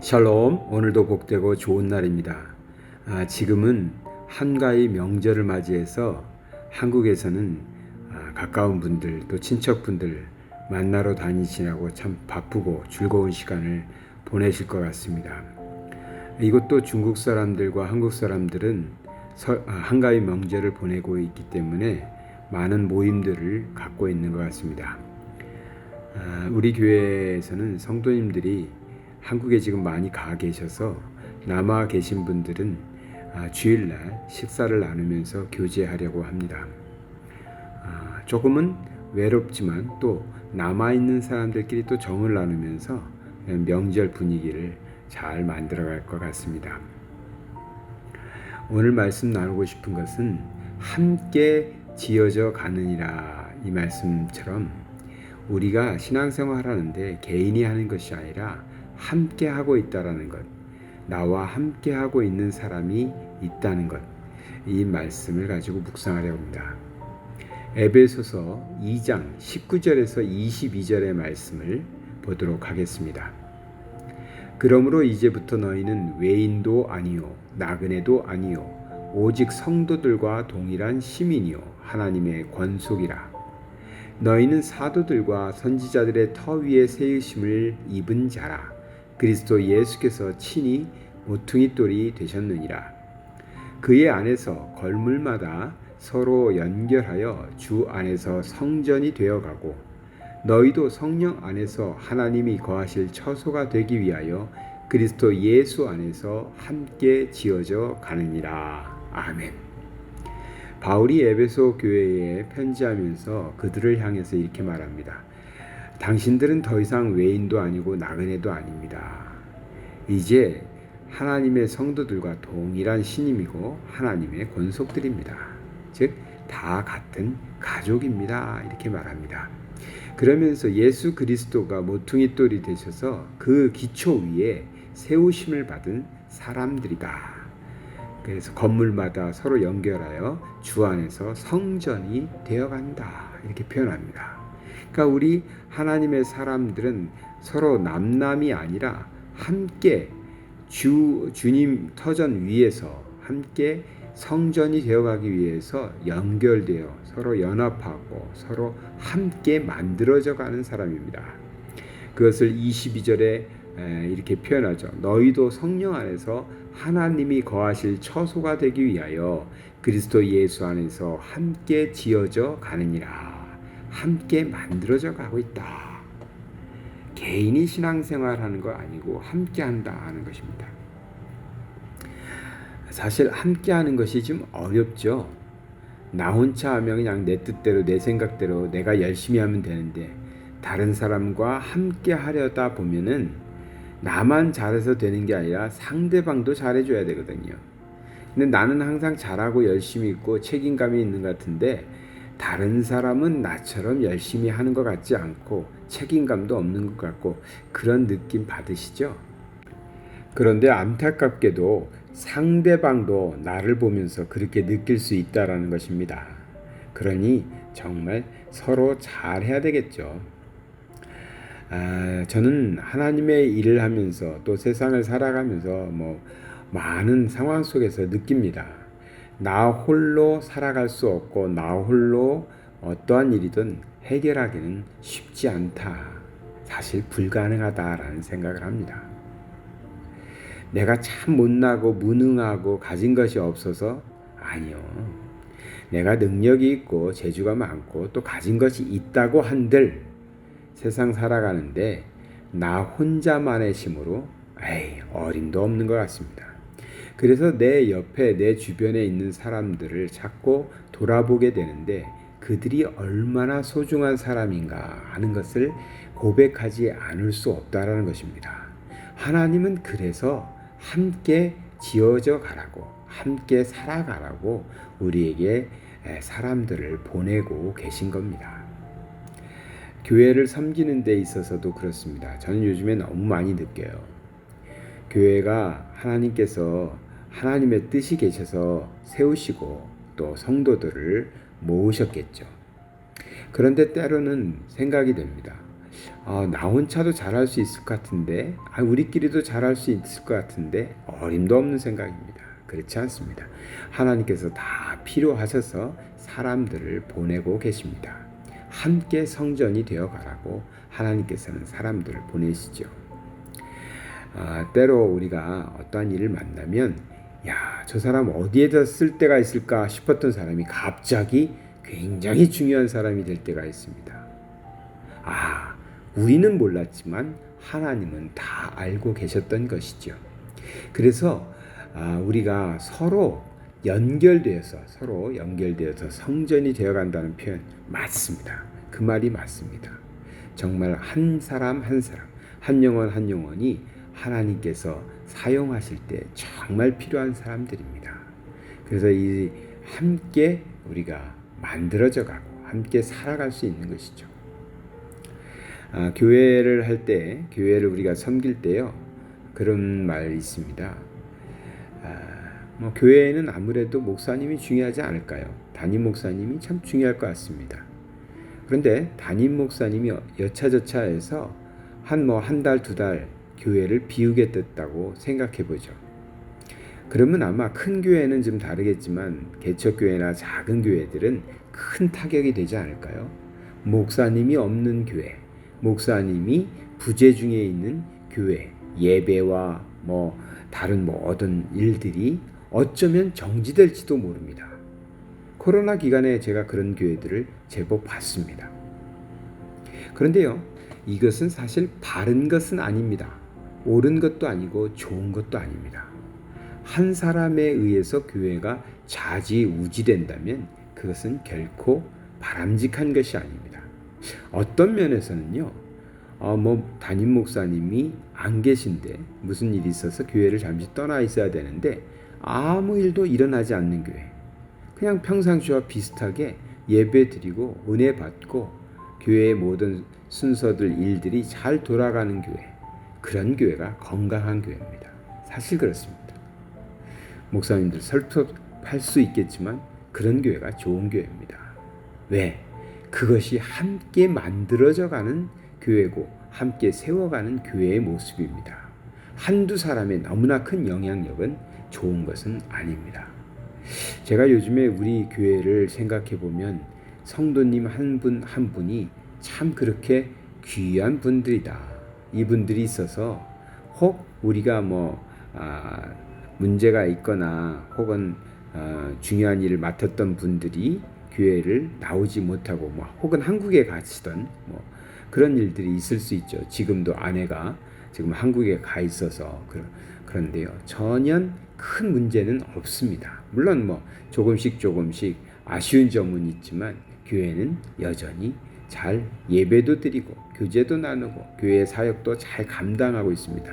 샬롬, 오늘도 복되고 좋은 날입니다. 지금은 한가위 명절을 맞이해서 한국에서는 가까운 분들 또 친척분들 만나러 다니시라고 참 바쁘고 즐거운 시간을 보내실 것 같습니다. 이것도 중국 사람들과 한국 사람들은 한가위 명절을 보내고 있기 때문에 많은 모임들을 갖고 있는 것 같습니다. 우리 교회에서는 성도님들이 한국에 지금 많이 가 계셔서 남아 계신 분들은 주일날 식사를 나누면서 교제하려고 합니다. 조금은 외롭지만 또 남아있는 사람들끼리 또 정을 나누면서 명절 분위기를 잘 만들어갈 것 같습니다. 오늘 말씀 나누고 싶은 것은 함께 지어져 가느니라, 이 말씀처럼 우리가 신앙생활하는데 개인이 하는 것이 아니라 함께 하고 있다라는 것, 나와 함께 하고 있는 사람이 있다는 것, 이 말씀을 가지고 묵상하려 합니다. 에베소서 2장 19절에서 22절의 말씀을 보도록 하겠습니다. 그러므로 이제부터 너희는 외인도 아니요 나그네도 아니요 오직 성도들과 동일한 시민이요 하나님의 권속이라. 너희는 사도들과 선지자들의 터 위에 세우심을 입은 자라. 그리스도 예수께서 친히 모퉁이 돌이 되셨느니라. 그의 안에서 걸물마다 서로 연결하여 주 안에서 성전이 되어가고 너희도 성령 안에서 하나님이 거하실 처소가 되기 위하여 그리스도 예수 안에서 함께 지어져 가느니라. 아멘. 바울이 에베소 교회에 편지하면서 그들을 향해서 이렇게 말합니다. 당신들은 더 이상 외인도 아니고 나그네도 아닙니다. 이제 하나님의 성도들과 동일한 신임이고 하나님의 권속들입니다. 즉, 다 같은 가족입니다. 이렇게 말합니다. 그러면서 예수 그리스도가 모퉁이 돌이 되셔서 그 기초 위에 세우심을 받은 사람들이다. 그래서 건물마다 서로 연결하여 주 안에서 성전이 되어간다. 이렇게 표현합니다. 그러니까 우리 하나님의 사람들은 서로 남남이 아니라 함께 주님 터전 위에서 함께 성전이 되어가기 위해서 연결되어 서로 연합하고 서로 함께 만들어져 가는 사람입니다. 그것을 22절에 이렇게 표현하죠. 너희도 성령 안에서 하나님이 거하실 처소가 되기 위하여 그리스도 예수 안에서 함께 지어져 가느니라. 함께 만들어져 가고 있다. 개인이 신앙생활하는 거 아니고 함께 한다 하는 것입니다. 사실 함께 하는 것이 좀 어렵죠. 나 혼자 하면 그냥 내 뜻대로 내 생각대로 내가 열심히 하면 되는데 다른 사람과 함께 하려다 보면은 나만 잘해서 되는 게 아니라 상대방도 잘해줘야 되거든요. 근데 나는 항상 잘하고 열심히 있고 책임감이 있는 것 같은데 다른 사람은 나처럼 열심히 하는 것 같지 않고 책임감도 없는 것 같고 그런 느낌 받으시죠? 그런데 안타깝게도 상대방도 나를 보면서 그렇게 느낄 수 있다라는 것입니다. 그러니 정말 서로 잘해야 되겠죠. 저는 하나님의 일을 하면서 또 세상을 살아가면서 많은 상황 속에서 느낍니다. 나 홀로 살아갈 수 없고 나 홀로 어떠한 일이든 해결하기는 쉽지 않다. 사실 불가능하다라는 생각을 합니다. 내가 참 못나고 무능하고 가진 것이 없어서 아니요. 내가 능력이 있고 재주가 많고 또 가진 것이 있다고 한들 세상 살아가는데 나 혼자만의 힘으로 어림도 없는 것 같습니다. 그래서 내 옆에 내 주변에 있는 사람들을 자꾸 돌아보게 되는데 그들이 얼마나 소중한 사람인가 하는 것을 고백하지 않을 수 없다라는 것입니다. 하나님은 그래서 함께 지어져 가라고 함께 살아가라고 우리에게 사람들을 보내고 계신 겁니다. 교회를 섬기는 데 있어서도 그렇습니다. 저는 요즘에 너무 많이 느껴요. 교회가 하나님께서 하나님의 뜻이 계셔서 세우시고 또 성도들을 모으셨겠죠. 그런데 때로는 생각이 됩니다. 나 혼자도 잘할 수 있을 것 같은데, 우리끼리도 잘할 수 있을 것 같은데 어림도 없는 생각입니다. 그렇지 않습니다. 하나님께서 다 필요하셔서 사람들을 보내고 계십니다. 함께 성전이 되어 가라고 하나님께서는 사람들을 보내시죠. 때로 우리가 어떠한 일을 만나면 저 사람 어디에다 쓸 때가 있을까 싶었던 사람이 갑자기 굉장히 중요한 사람이 될 때가 있습니다. 우리는 몰랐지만 하나님은 다 알고 계셨던 것이죠. 그래서 우리가 서로 연결되어서 성전이 되어간다는 표현 맞습니다. 그 말이 맞습니다. 정말 한 사람 한 사람, 한 영혼 한 영혼이 하나님께서 사용하실 때 정말 필요한 사람들입니다. 그래서 이 함께 우리가 만들어져 가고 함께 살아갈 수 있는 것이죠. 교회를 할 때, 교회를 우리가 섬길 때요, 그런 말이 있습니다. 교회에는 아무래도 목사님이 중요하지 않을까요? 담임 목사님이 참 중요할 것 같습니다. 그런데 담임 목사님이 여차저차해서 한 달, 두 달 교회를 비우겠다고 생각해 보죠. 그러면 아마 큰 교회는 좀 다르겠지만 개척교회나 작은 교회들은 큰 타격이 되지 않을까요? 목사님이 없는 교회, 목사님이 부재 중에 있는 교회, 예배와 다른 어떤 일들이 어쩌면 정지될지도 모릅니다. 코로나 기간에 제가 그런 교회들을 제법 봤습니다. 그런데요, 이것은 사실 바른 것은 아닙니다. 옳은 것도 아니고 좋은 것도 아닙니다. 한 사람에 의해서 교회가 좌지우지된다면 그것은 결코 바람직한 것이 아닙니다. 어떤 면에서는요, 담임 목사님이 안 계신데 무슨 일이 있어서 교회를 잠시 떠나 있어야 되는데 아무 일도 일어나지 않는 교회, 그냥 평상시와 비슷하게 예배 드리고 은혜 받고 교회의 모든 순서들 일들이 잘 돌아가는 교회, 그런 교회가 건강한 교회입니다. 사실 그렇습니다. 목사님들 설득할 수 있겠지만 그런 교회가 좋은 교회입니다. 왜? 그것이 함께 만들어져가는 교회고 함께 세워가는 교회의 모습입니다. 한두 사람의 너무나 큰 영향력은 좋은 것은 아닙니다. 제가 요즘에 우리 교회를 생각해 보면 성도님 한 분 한 분이 참 그렇게 귀한 분들이다. 이분들이 있어서 혹 우리가 문제가 있거나 혹은 중요한 일을 맡았던 분들이 교회를 나오지 못하고 혹은 한국에 가시던 그런 일들이 있을 수 있죠. 지금도 아내가 지금 한국에 가 있어서 그런데요, 전혀 큰 문제는 없습니다. 물론 조금씩 아쉬운 점은 있지만 교회는 여전히 잘 예배도 드리고 교제도 나누고 교회 사역도 잘 감당하고 있습니다.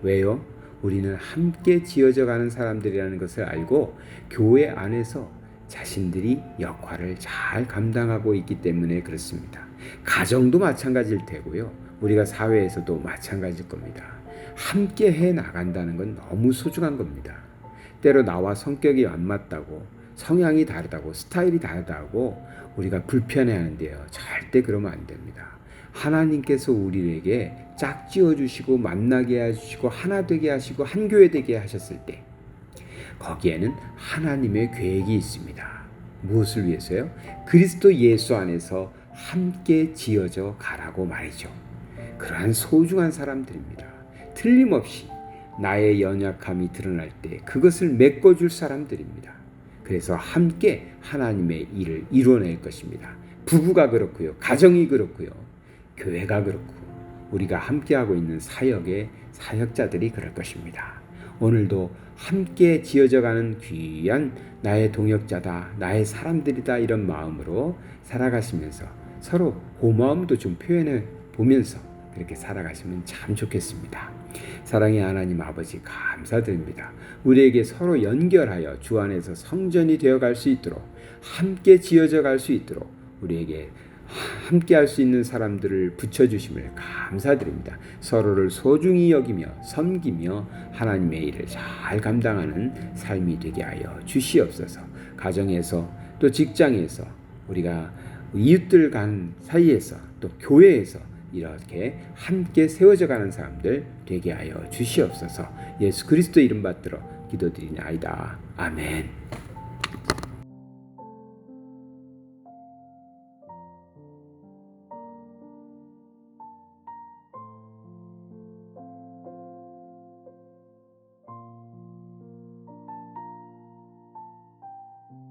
왜요? 우리는 함께 지어져 가는 사람들이라는 것을 알고 교회 안에서 자신들이 역할을 잘 감당하고 있기 때문에 그렇습니다. 가정도 마찬가지일 테고요. 우리가 사회에서도 마찬가지일 겁니다. 함께 해 나간다는 건 너무 소중한 겁니다. 때로 나와 성격이 안 맞다고, 성향이 다르다고, 스타일이 다르다고 우리가 불편해하는데요. 절대 그러면 안 됩니다. 하나님께서 우리에게 짝지어 주시고 만나게 해주시고 하나 되게 하시고 한 교회 되게 하셨을 때 거기에는 하나님의 계획이 있습니다. 무엇을 위해서요? 그리스도 예수 안에서 함께 지어져 가라고 말이죠. 그러한 소중한 사람들입니다. 틀림없이 나의 연약함이 드러날 때 그것을 메꿔줄 사람들입니다. 그래서 함께 하나님의 일을 이루어낼 것입니다. 부부가 그렇고요. 가정이 그렇고요. 교회가 그렇고 우리가 함께하고 있는 사역의 사역자들이 그럴 것입니다. 오늘도 함께 지어져가는 귀한 나의 동역자다, 나의 사람들이다 이런 마음으로 살아가시면서 서로 고마움도 좀 표현해 보면서 그렇게 살아가시면 참 좋겠습니다. 사랑의 하나님 아버지 감사드립니다. 우리에게 서로 연결하여 주 안에서 성전이 되어갈 수 있도록 함께 지어져 갈 수 있도록 우리에게 함께 할 수 있는 사람들을 붙여주심을 감사드립니다. 서로를 소중히 여기며 섬기며 하나님의 일을 잘 감당하는 삶이 되게 하여 주시옵소서. 가정에서 또 직장에서 우리가 이웃들 간 사이에서 또 교회에서 이렇게 함께 세워져 가는 사람들 되게 하여 주시옵소서. 예수 그리스도 이름 받들어 기도드리나이다. 아멘.